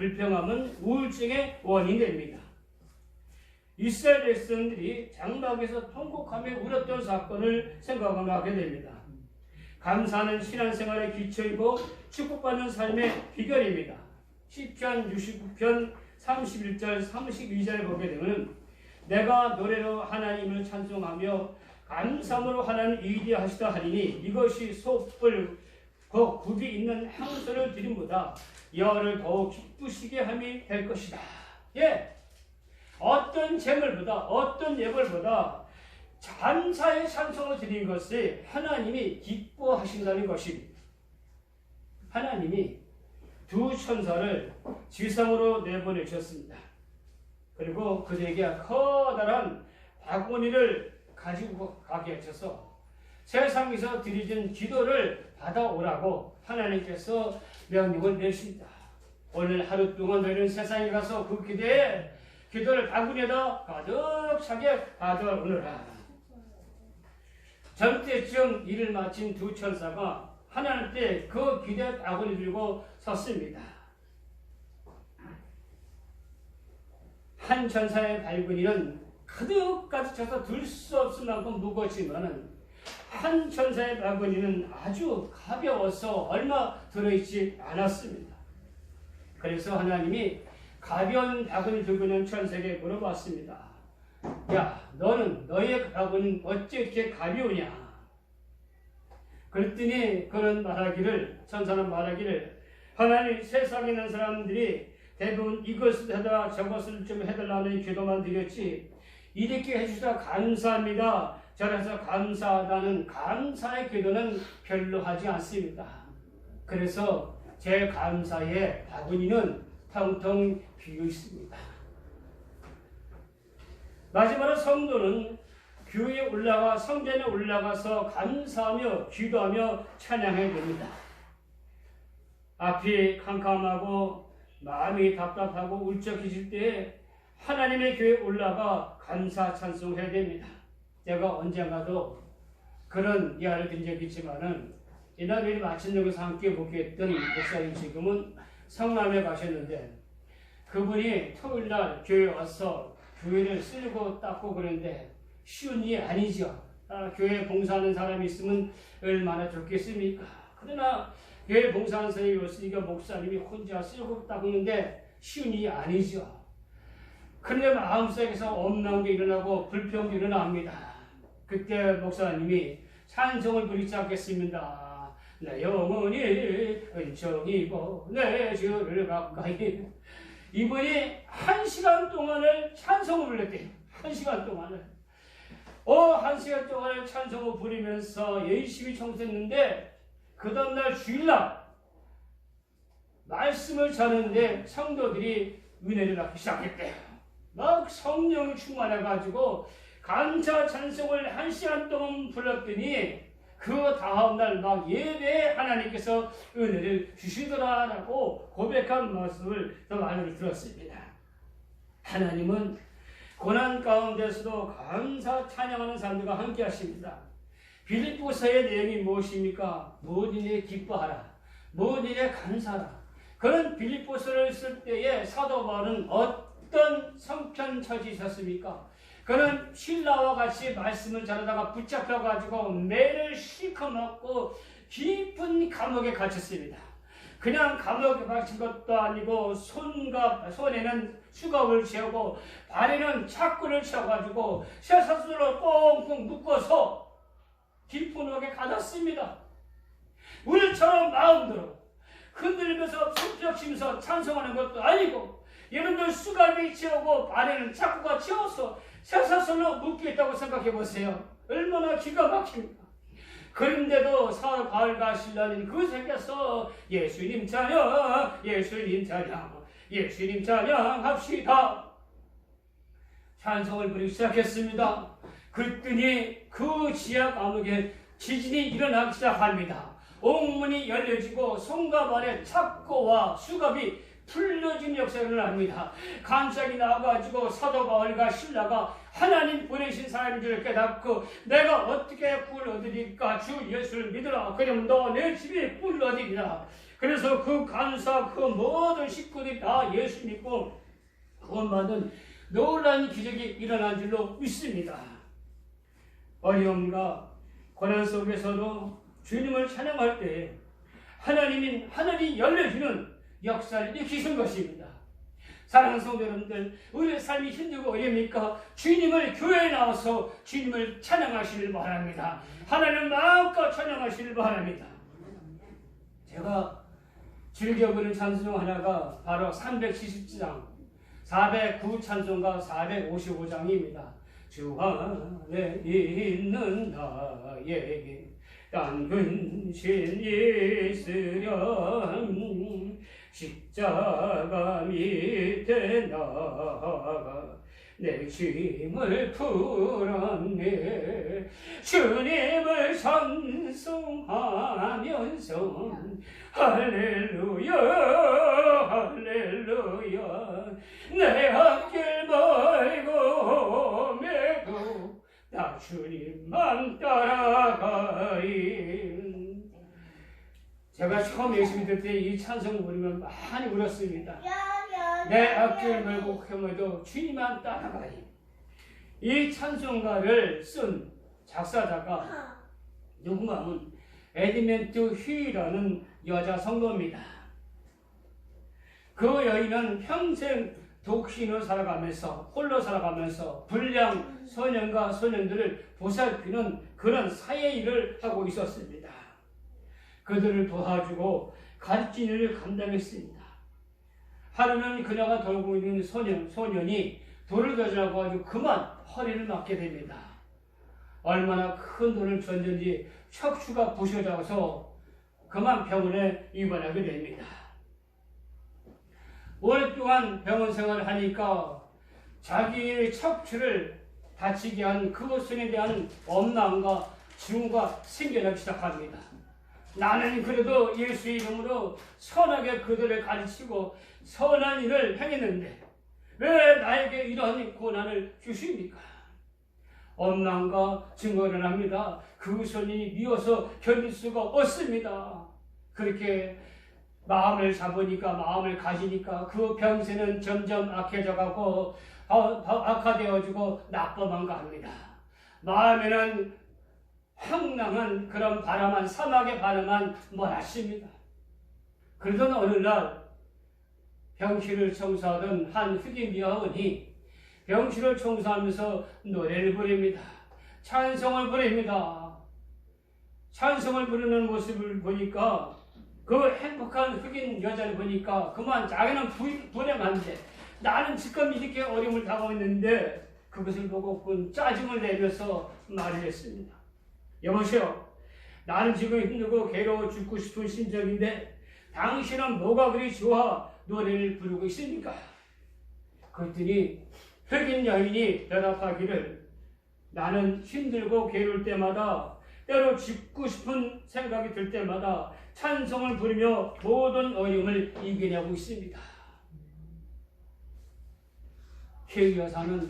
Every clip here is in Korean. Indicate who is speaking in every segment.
Speaker 1: 불평함은 우울증의 원인이 됩니다. 이스라엘 백성들이 장막에서 통곡하며 울었던 사건을 생각하게 됩니다. 감사는 신앙생활의 기초이고 축복받는 삶의 비결입니다. 시편 69편 31절 32절을 보게 되면 내가 노래로 하나님을 찬송하며 감사함으로 하나님 위대하시다 하리니 이것이 솥불 굽이 있는 향소를 드림보다 여호와를 더욱 기쁘시게 함이 될 것이다. 예, 어떤 제물보다 어떤 예물보다 감사의 찬송을 드린 것을 하나님이 기뻐하신다는 것입니다. 하나님이 두 천사를 지상으로 내보내셨습니다. 그리고 그들에게 커다란 바구니를 가지고 가게 하셔서 세상에서 드려진 기도를 받아오라고 하나님께서 명령을 내십니다. 오늘 하루 동안 너희는 세상에 가서 그 기도를 바구니에다 가득 차게 받아오느라. 점때쯤 일을 마친 두 천사가 하나님께 그 기도의 바구니 들고 섰습니다. 한 천사의 바구니는 가득 차서 들 수 없을 만큼 무겁지만은 한 천사의 바구니는 아주 가벼워서 얼마 들어있지 않았습니다. 그래서 하나님이 가벼운 바구니 들고 있는 천사에게 물어봤습니다. 야, 너는 너의 바구니는 어째 이렇게 가벼우냐? 그랬더니 천사는 말하기를 하나님 세상에 있는 사람들이 대부분 이것을 해달라 저것을 좀 해달라는 기도만 드렸지 이렇게 해주셔서 감사합니다. 저래서 감사하다는 감사의 기도는 별로 하지 않습니다. 그래서 제 감사의 바구니는 텅텅 비어 있습니다. 마지막으로 성도는 교회에 성전에 올라가서 감사하며 기도하며 찬양해야 됩니다. 앞이 캄캄하고 마음이 답답하고 울적해질 때에 하나님의 교회에 올라가 감사 찬송해야 됩니다. 제가 언젠가도 그런 이야기를 드린 적이 있지만은 이날을 마침내고서 함께 복귀했던 목사님 지금은 성남에 가셨는데 그분이 토요일날 교회에 와서 교회를 쓸고 닦고 그러는데 쉬운 일이 아니죠. 교회 봉사하는 사람이 있으면 얼마나 좋겠습니까? 그러나 교회 봉사하는 사람이 없으니까 목사님이 혼자 쓸고 닦는데 쉬운 일이 아니죠. 그런데 마음속에서 엄난 게 일어나고 불평이 일어납니다. 그때 목사님이 찬송을 부르기 시작했습니다. 내 영혼이 은총이고 내 주를 가까이. 이분이 1시간 동안을 찬송을 불렀대요. 1시간 동안을. 1시간 동안을 찬송을 부르면서 열심히 청소했는데 그 다음날 주일날 말씀을 전하는데 성도들이 은혜를 받기 시작했대요. 막 성령이 충만해가지고 감사 찬송을 1시간 동안 불렀더니 그 다음날 막 예배에 하나님께서 은혜를 주시더라라고 고백한 말씀을 더 많이 들었습니다. 하나님은 고난 가운데서도 감사 찬양하는 사람들과 함께 하십니다. 빌립보서의 내용이 무엇입니까? 모든 일에 기뻐하라. 모든 일에 감사하라. 그런 빌립보서를 쓸 때에 사도 바울은 어떤 성편처지셨습니까? 그는 신라와 같이 말씀을 전하다가 붙잡혀가지고 매를 실컷 맞고 깊은 감옥에 갇혔습니다. 그냥 감옥에 갇힌 것도 아니고 손에는 수갑을 채우고 발에는 착고를 채워가지고 쇠사슬로 꽁꽁 묶어서 깊은 옥에 가뒀습니다. 우리처럼 마음대로 흔들면서 숨죽이면서 찬송하는 것도 아니고 여러분들 수갑이 채우고 발에는 착고가 채워서 쇠사슬로 묶여있다고 생각해 보세요. 얼마나 기가 막힙니까? 그런데도 바울과 실라는 그곳에서 예수님 찬양, 예수님 찬양, 예수님 찬양합시다. 찬송을 부르기 시작했습니다. 그랬더니 그 지하 감옥에 지진이 일어나기 시작합니다. 옥문이 열려지고 손과 발에 착고와 수갑이 풀려진 역사가 일어납니다. 감ság이 나와가지고 사도 바울과 실라가 하나님 보내신 사람인 줄 깨닫고 내가 어떻게 꿀 얻으리까? 주 예수를 믿으라. 그럼 너 내 집에 꿀 얻으리라. 그래서 그 간사 그 모든 식구들이 다 예수 믿고 구원받은 놀라운 기적이 일어난 줄로 믿습니다. 어려움과 고난 속에서도 주님을 찬양할 때 하늘이 열려주는 역사를 일으키신 것입니다. 사랑하는 성도 여러분들, 우리의 삶이 힘들고 어렵니까? 주님을 교회에 나와서 주님을 찬양하시길 바랍니다. 하나님 마음껏 찬양하시길 바랍니다. 제가 즐겨 부르는 찬송 중 하나가 바로 370장 409 찬송가 455장입니다. 주 안에 있는 나에게 딴 근심 있으련 십자가 밑에 나가 내 짐을 풀었네. 주님을 찬송하면서 할렐루야 할렐루야 내 앞길 멀고 매도 나 주님만 따라가리. 제가 처음 예수 믿을 때 이 찬송 부르면 많이 울었습니다. 내 앞길 멀고 헤매도 주님만 따라가리. 이 찬송가를 쓴 작사자가 누군가 하면 에드먼트 휘라는 여자 성도입니다. 그 여인은 평생 독신으로 살아가면서 홀로 살아가면서 불량 소년과 소년들을 보살피는 그런 사회 일을 하고 있었습니다. 그들을 도와주고 가르치는 일을 감당했습니다. 하루는 그녀가 돌고 있는 소년이 돌을 가지라고 하고 그만 허리를 맞게 됩니다. 얼마나 큰 돈을 줬는지 척추가 부셔져서 그만 병원에 입원하게 됩니다. 오랫동안 병원 생활을 하니까 자기의 척추를 다치게 한 그것에 대한 엄마가 증오가 생겨나기 시작합니다. 나는 그래도 예수의 이름으로 선하게 그들을 가르치고 선한 일을 행했는데 왜 나에게 이러한 고난을 주십니까? 엄마가 증거를 합니다. 그 손이 미워서 견딜 수가 없습니다. 그렇게 마음을 잡으니까 마음을 가지니까 그 병세는 점점 악해져가고 악화되어지고 나빠만 갑니다. 마음에는 황량한 그런 바람한 사막의 바람만 몰아칩니다. 그러던 어느 날 병실을 청소하던 한 흑인 여원이 병실을 청소하면서 노래를 부릅니다. 찬송을 부릅니다. 찬송을 부르는 모습을 보니까 그 행복한 흑인 여자를 보니까 그만 자기는 불행한데 나는 지금 이렇게 어려움을 당하고 있는데 그것을 보고 짜증을 내면서 말을 했습니다. 여보세요. 나는 지금 힘들고 괴로워 죽고 싶은 심정인데 당신은 뭐가 그리 좋아 노래를 부르고 있습니까? 그랬더니 흑인 여인이 대답하기를 나는 힘들고 괴로울 때마다 때로 죽고 싶은 생각이 들 때마다 찬송을 부르며 모든 어려움을 이겨내고 있습니다. 그 여사는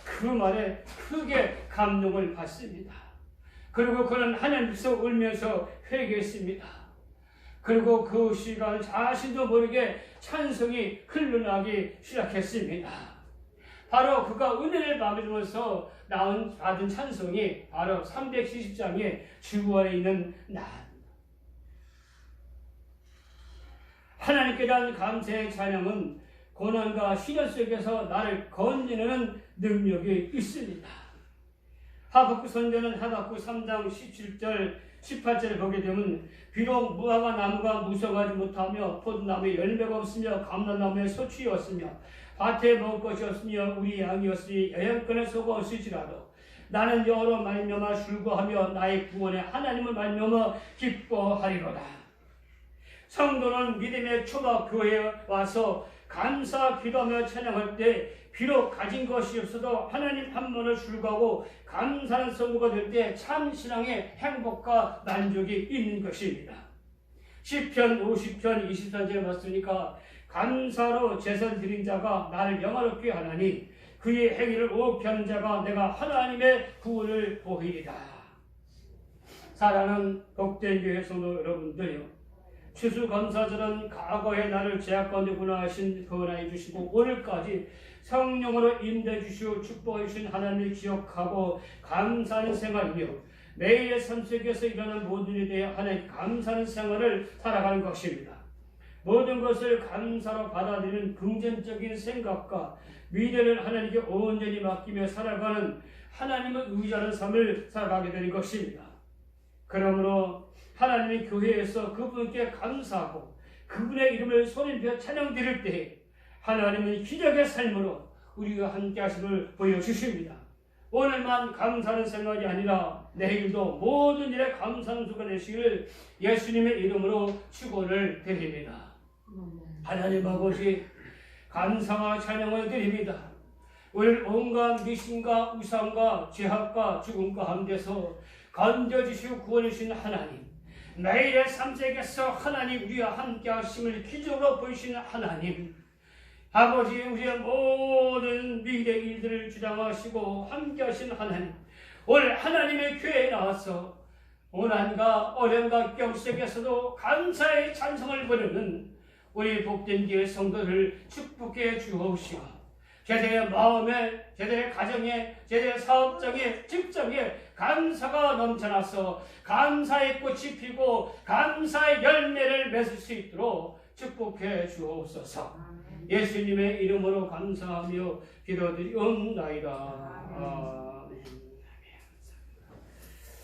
Speaker 1: 그 말에 크게 감동을 받습니다. 그리고 그는 하나님께서 울면서 회개했습니다. 그리고 그 시간 자신도 모르게 찬송이 흘러나기 시작했습니다. 바로 그가 은혜를 받으면서 받은 찬송이 바로 370장의 주 안에 있는 나. 하나님께 대한 감사의 찬양은 고난과 시련 속에서 나를 건지는 능력이 있습니다. 하박국 선지자는 하박국 3장 17절 18절을 보게 되면 비록 무화과 나무가 무성하지 못하며 포도나무에 열매가 없으며 감람나무에 소출이 없으며 밭에 먹을 것이 없으며 우리 양이었으니 영양권에 소가 없을지라도 나는 여호와로 말미암아 즐거워하며 나의 구원의 하나님을 말미암아 기뻐하리로다. 성도는 믿음의 초막 교회에 와서 감사 기도하며 찬양할 때 비록 가진 것이 없어도 하나님 한 번을 즐거워하고 감사하는 성도가 될 때 참 신앙의 행복과 만족이 있는 것입니다. 시편 50편 23절에 봤으니까 감사로 제선 드린 자가 나를 영화롭게 하나니 그의 행위를 오피하는 자가 내가 하나님의 구원을 보이리라. 사랑하는 복된 교회 성도 여러분들요, 추수감사절은 과거에 나를 죄악 가운데 구원하여 주시고 오늘까지 성령으로 인도해 주시고 축복해 주신 하나님을 기억하고 감사하는 생활이며 매일의 삶 속에서 일어나는 모든 일에 대해 하나님 감사하는 생활을 살아가는 것입니다. 모든 것을 감사로 받아들이는 긍정적인 생각과 미래를 하나님께 온전히 맡기며 살아가는 하나님을 의지하는 삶을 살아가게 되는 것입니다. 그러므로 하나님의 교회에서 그분께 감사하고 그분의 이름을 소리내어 찬양 드릴 때 하나님은 기적의 삶으로 우리가 함께 하심을 보여주십니다. 오늘만 감사하는 생각이 아니라 내일도 모든 일에 감사하는 수가 되시기를 예수님의 이름으로 축원을 드립니다. 하나님 아버지 감사와 찬양을 드립니다. 우리를 온갖 미신과 우상과 죄악과 죽음 가운데서 건져주시고 구원해주신 하나님, 매일의 삶 속에서 하나님 우리와 함께 하심을 기적으로 보이시는 하나님, 아버지 우리의 모든 미래 일들을 주장하시고 함께 하신 하나님, 오늘 하나님의 교회에 나와서 고난과 어려움과 경 속에서도 감사의 찬송을 부르는 우리 복된 교회 성도를 축복해 주옵시고 제대의 마음에, 제대의 가정에, 제대의 사업장에, 직장에 감사가 넘쳐나서 감사의 꽃이 피고 감사의 열매를 맺을 수 있도록 축복해 주옵소서. 예수님의 이름으로 감사하며 기도드리옵나이다. 아멘.